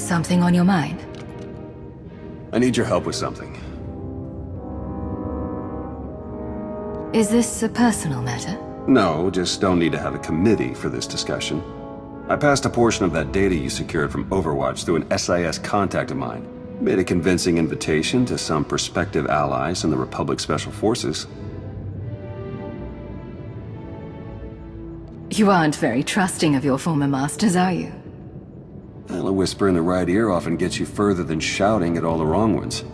Something on your mind? I need your help with something. Is this a personal matter? No, just don't need to have a committee for this discussion. I passed a portion of that data you secured from Overwatch through an SIS contact of mine. Made a convincing invitation to some prospective allies in the Republic Special Forces. You aren't very trusting of your former masters, are you? Well, a whisper in the right ear often gets you further than shouting at all the wrong ones.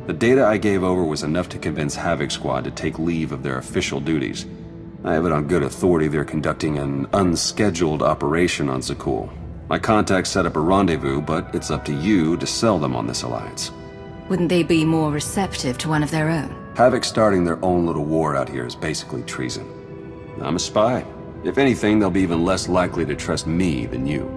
The data I gave over was enough to convince Havoc Squad to take leave of their official duties. I have it on good authority they're conducting an unscheduled operation on Zakuul. My contacts set up a rendezvous, but it's up to you to sell them on this alliance. Wouldn't they be more receptive to one of their own? Havoc starting their own little war out here is basically treason. I'm a spy. If anything, they'll be even less likely to trust me than you.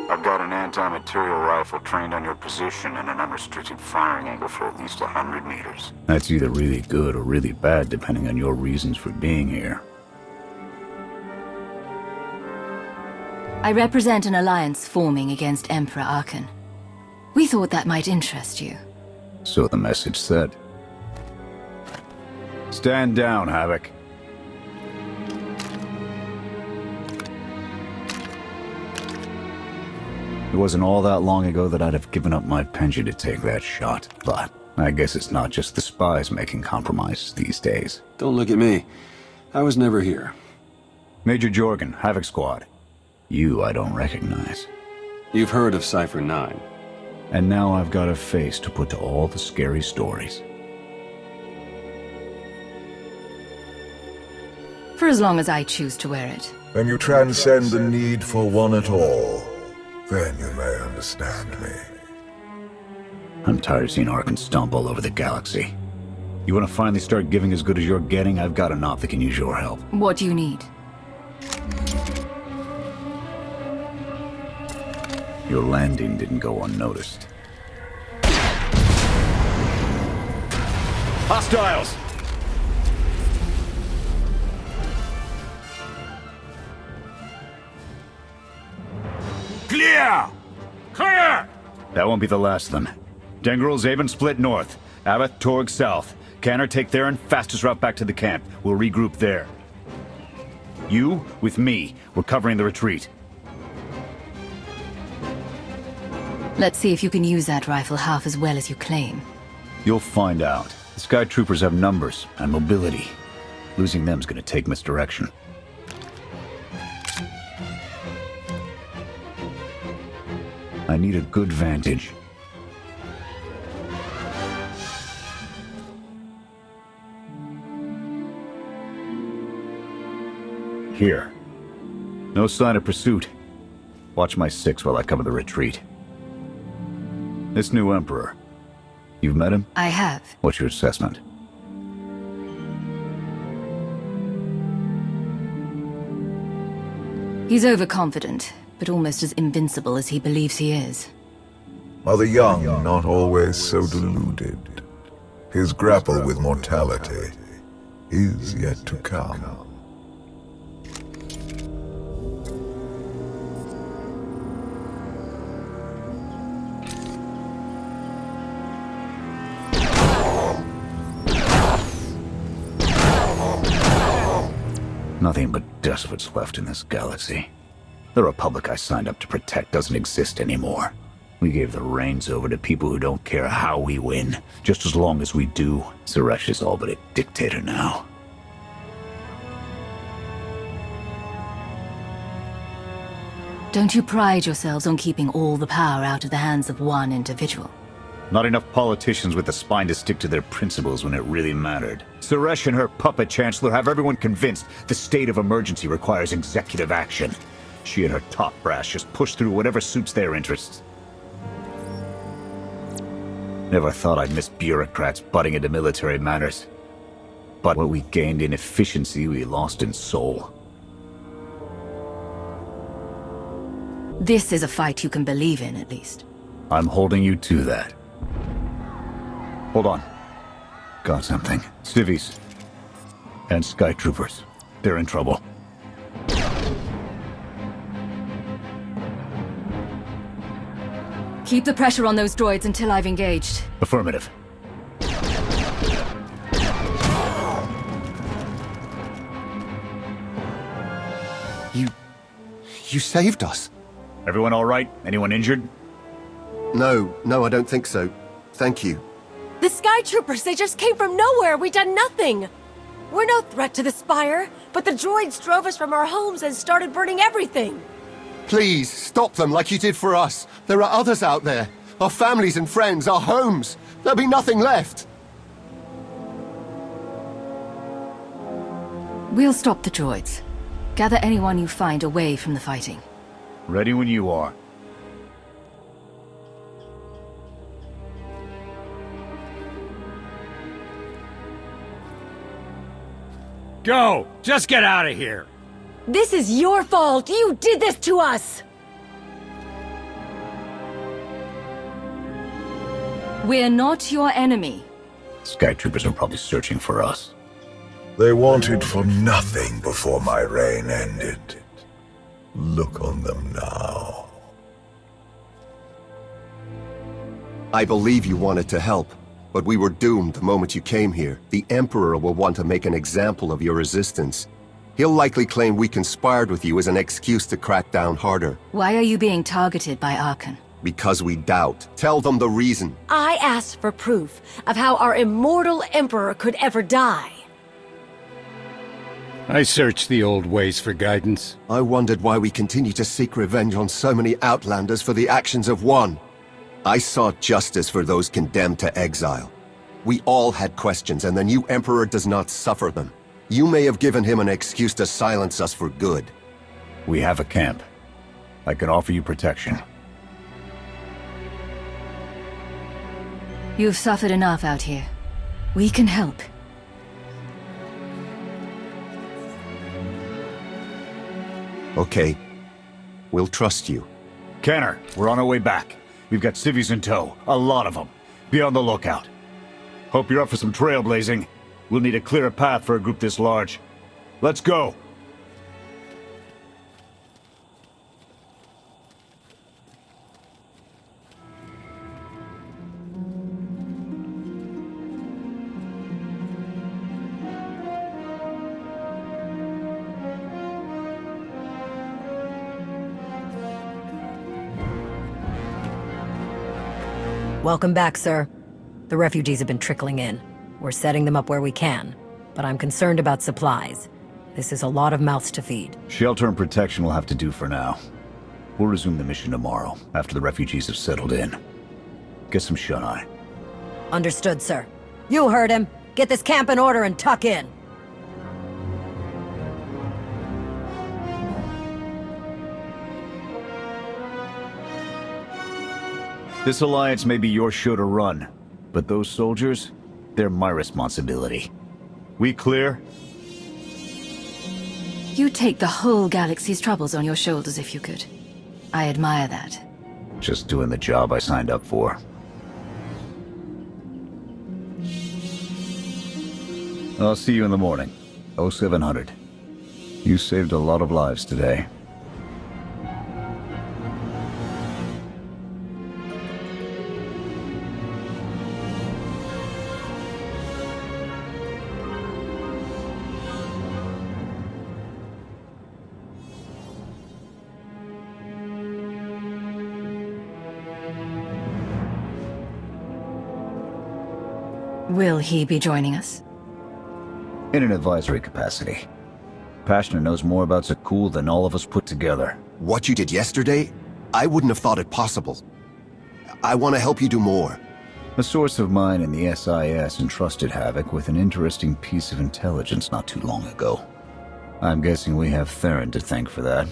I've got an anti-material rifle trained on your position and an unrestricted firing angle for at least 100 meters. That's either really good or really bad, depending on your reasons for being here. I represent an alliance forming against Emperor Arkan. We thought that might interest you. So the message said. Stand down, Havoc. It wasn't all that long ago that I'd have given up my pension to take that shot, but I guess it's not just the spies making compromises these days. Don't look at me. I was never here. Major Jorgan, Havoc Squad. You I don't recognize. You've heard of Cypher 9. And now I've got a face to put to all the scary stories. For as long as I choose to wear it. When you transcend the need for one at all, then you may understand me. I'm tired of seeing Arkan stomp all over the galaxy. You want to finally start giving as good as you're getting? I've got an op that can use your help. What do you need? Your landing didn't go unnoticed. Hostiles! Clear! Clear! That won't be the last of them. Dengril, Zaven split north. Abath, Torg south. Canner take Theron, fastest route back to the camp. We'll regroup there. You, with me, we're covering the retreat. Let's see if you can use that rifle half as well as you claim. You'll find out. The Sky Troopers have numbers and mobility. Losing them's gonna take misdirection. I need a good vantage. Here. No sign of pursuit. Watch my 6 while I cover the retreat. This new Emperor. You've met him? I have. What's your assessment? He's overconfident, but almost as invincible as he believes he is. Are the young not always so deluded? His grapple with mortality is yet to come. Nothing but despots left in this galaxy. The Republic I signed up to protect doesn't exist anymore. We gave the reins over to people who don't care how we win, just as long as we do. Suresh is all but a dictator now. Don't you pride yourselves on keeping all the power out of the hands of one individual? Not enough politicians with the spine to stick to their principles when it really mattered. Suresh and her puppet chancellor have everyone convinced the state of emergency requires executive action. She and her top brass just push through whatever suits their interests. Never thought I'd miss bureaucrats butting into military matters. But what we gained in efficiency, we lost in soul. This is a fight you can believe in, at least. I'm holding you to that. Hold on. Got something. Civvies. And Sky Troopers. They're in trouble. Keep the pressure on those droids until I've engaged. Affirmative. You saved us. Everyone all right? Anyone injured? No, I don't think so. Thank you. The Sky Troopers, they just came from nowhere. We done nothing. We're no threat to the Spire, but the droids drove us from our homes and started burning everything. Please, stop them like you did for us. There are others out there. Our families and friends, our homes. There'll be nothing left. We'll stop the droids. Gather anyone you find away from the fighting. Ready when you are. Go! Just get out of here! This is your fault. You did this to us. We're not your enemy. Sky Troopers are probably searching for us. They wanted for nothing before my reign ended. Look on them now. I believe you wanted to help, but we were doomed the moment you came here. The Emperor will want to make an example of your resistance. He'll likely claim we conspired with you as an excuse to crack down harder. Why are you being targeted by Archon? Because we doubt. Tell them the reason. I asked for proof of how our immortal Emperor could ever die. I searched the old ways for guidance. I wondered why we continue to seek revenge on so many Outlanders for the actions of one. I sought justice for those condemned to exile. We all had questions, and the new Emperor does not suffer them. You may have given him an excuse to silence us for good. We have a camp. I can offer you protection. You've suffered enough out here. We can help. Okay. We'll trust you. Kenner, we're on our way back. We've got civvies in tow. A lot of them. Be on the lookout. Hope you're up for some trailblazing. We'll need a clearer path for a group this large. Let's go! Welcome back, sir. The refugees have been trickling in. We're setting them up where we can, but I'm concerned about supplies. This is a lot of mouths to feed. Shelter and protection will have to do for now. We'll resume the mission tomorrow, after the refugees have settled in. Get some shut-eye. Understood, sir. You heard him. Get this camp in order and tuck in. This alliance may be your show to run, but those soldiers, they're my responsibility. We clear? You'd take the whole galaxy's troubles on your shoulders if you could. I admire that. Just doing the job I signed up for. I'll see you in the morning. 0700. You saved a lot of lives today. Will he be joining us? In an advisory capacity. Pashner knows more about Zakuul than all of us put together. What you did yesterday? I wouldn't have thought it possible. I want to help you do more. A source of mine in the SIS entrusted Havoc with an interesting piece of intelligence not too long ago. I'm guessing we have Theron to thank for that,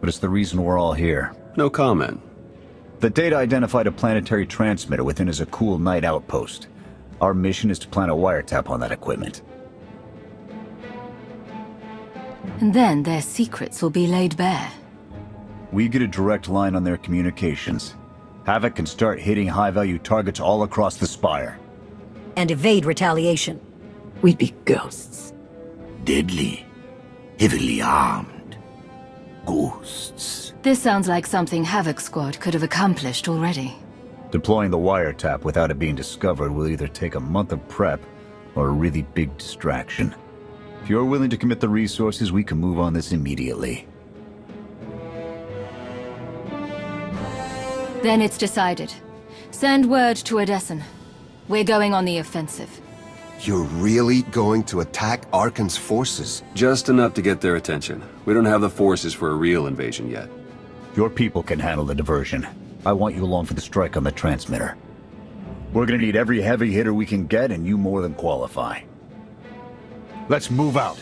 but it's the reason we're all here. No comment. The data identified a planetary transmitter within a Zakuul night outpost. Our mission is to plant a wiretap on that equipment. And then their secrets will be laid bare. We get a direct line on their communications. Havoc can start hitting high-value targets all across the Spire. And evade retaliation. We'd be ghosts. Deadly. Heavily armed. Ghosts. This sounds like something Havoc Squad could have accomplished already. Deploying the wiretap without it being discovered will either take a month of prep or a really big distraction. If you're willing to commit the resources, we can move on this immediately. Then it's decided. Send word to Odessen. We're going on the offensive. You're really going to attack Arkan's forces? Just enough to get their attention. We don't have the forces for a real invasion yet. Your people can handle the diversion. I want you along for the strike on the transmitter. We're gonna need every heavy hitter we can get, and you more than qualify. Let's move out.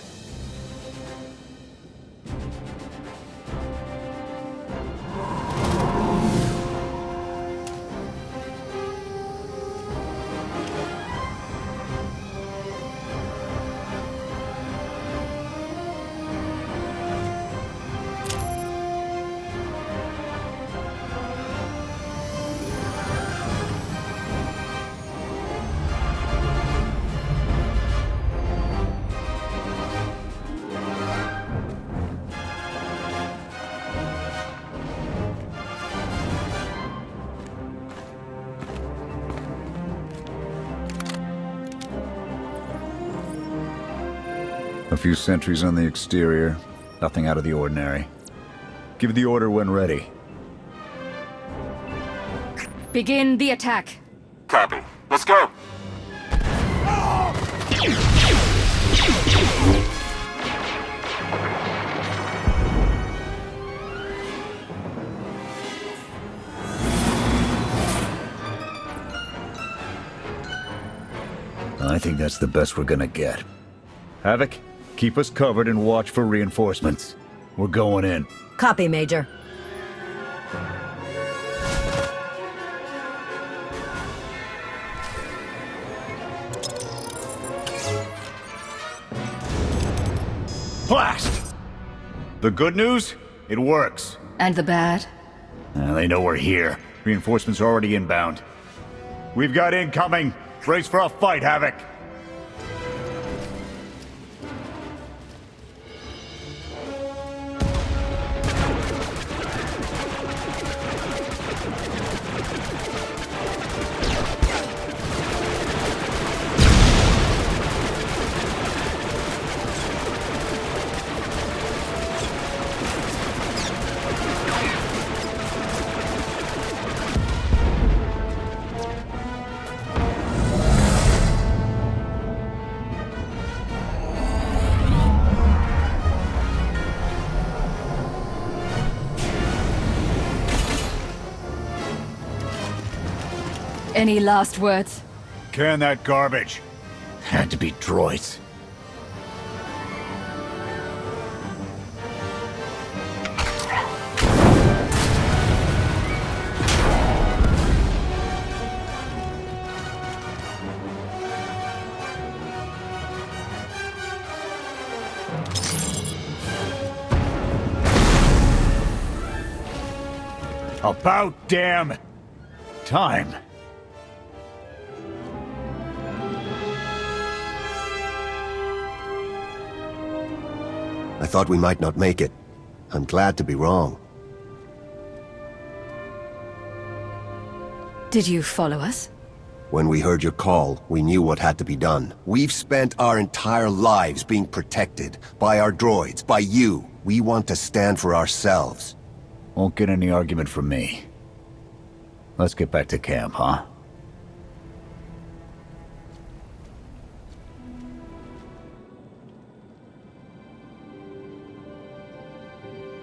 A few sentries on the exterior. Nothing out of the ordinary. Give the order when ready. Begin the attack. Copy. Let's go! I think that's the best we're gonna get. Havoc, keep us covered and watch for reinforcements. We're going in. Copy, Major. Blast! The good news? It works. And the bad? They know we're here. Reinforcements are already inbound. We've got incoming. Brace for a fight, Havoc. Any last words? Can that garbage. Had to be droids. About damn time. I thought we might not make it. I'm glad to be wrong. Did you follow us? When we heard your call, we knew what had to be done. We've spent our entire lives being protected. By our droids, by you. We want to stand for ourselves. Won't get any argument from me. Let's get back to camp, huh?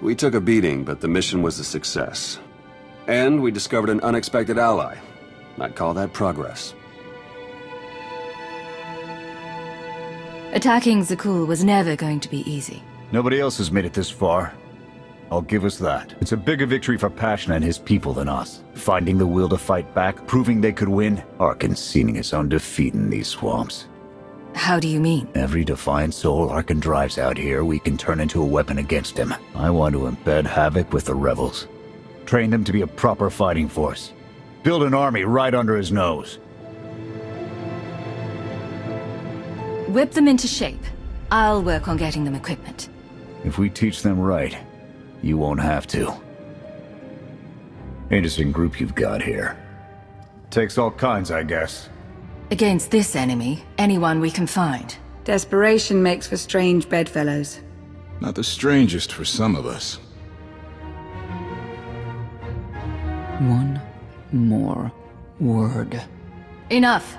We took a beating, but the mission was a success. And we discovered an unexpected ally. I'd call that progress. Attacking Zakuul was never going to be easy. Nobody else has made it this far. I'll give us that. It's a bigger victory for Passion and his people than us. Finding the will to fight back, proving they could win, or conceding his own defeat in these swamps. How do you mean? Every defiant soul Arkan drives out here, we can turn into a weapon against him. I want to embed Havoc with the rebels. Train them to be a proper fighting force. Build an army right under his nose. Whip them into shape. I'll work on getting them equipment. If we teach them right, you won't have to. Interesting group you've got here. Takes all kinds, I guess. Against this enemy, anyone we can find. Desperation makes for strange bedfellows. Not the strangest for some of us. One more word. Enough!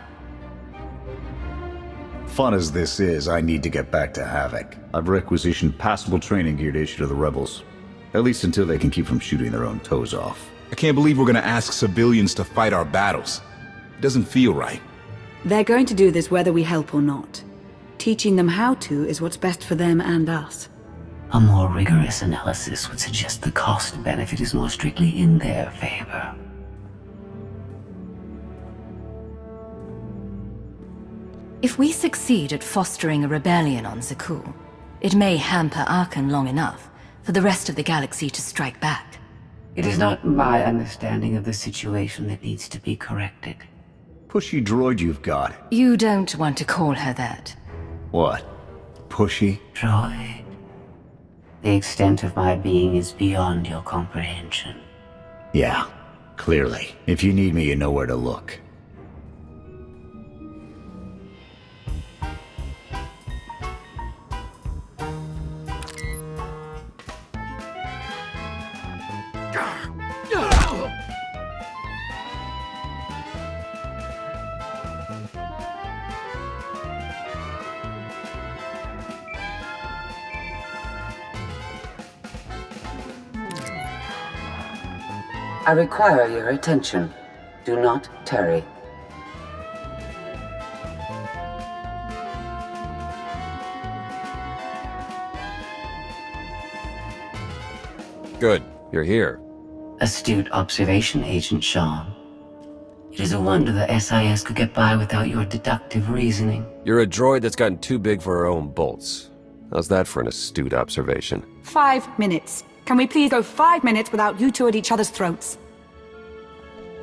Fun as this is, I need to get back to Havoc. I've requisitioned passable training gear to issue to the rebels. At least until they can keep from shooting their own toes off. I can't believe we're gonna ask civilians to fight our battles. It doesn't feel right. They're going to do this whether we help or not. Teaching them how to is what's best for them and us. A more rigorous analysis would suggest the cost-benefit is more strictly in their favor. If we succeed at fostering a rebellion on Zakuul, it may hamper Arkan long enough for the rest of the galaxy to strike back. It is not my understanding of the situation that needs to be corrected. Pushy droid you've got. You don't want to call her that. What? Pushy? Droid. The extent of my being is beyond your comprehension. Yeah, clearly. If you need me, you know where to look. I require your attention. Do not tarry. Good. You're here. Astute observation, Agent Shaw. It is a wonder the SIS could get by without your deductive reasoning. You're a droid that's gotten too big for her own bolts. How's that for an astute observation? 5 minutes. Can we please go 5 minutes without you two at each other's throats?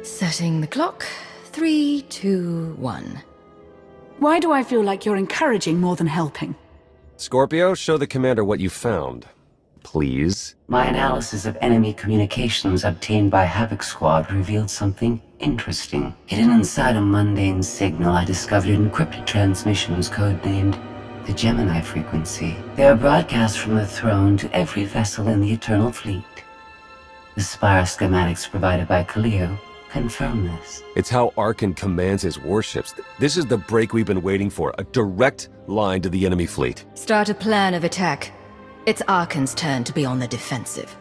Setting the clock. 3, 2, 1. Why do I feel like you're encouraging more than helping? Scorpio, show the commander what you found. Please. My analysis of enemy communications obtained by Havoc Squad revealed something interesting. Hidden inside a mundane signal, I discovered an encrypted transmission was codenamed the Gemini frequency. They are broadcast from the throne to every vessel in the Eternal Fleet. The spire schematics provided by Kaleo confirm this. It's how Arkan commands his warships. This is the break we've been waiting for. A direct line to the enemy fleet. Start a plan of attack. It's Arkan's turn to be on the defensive.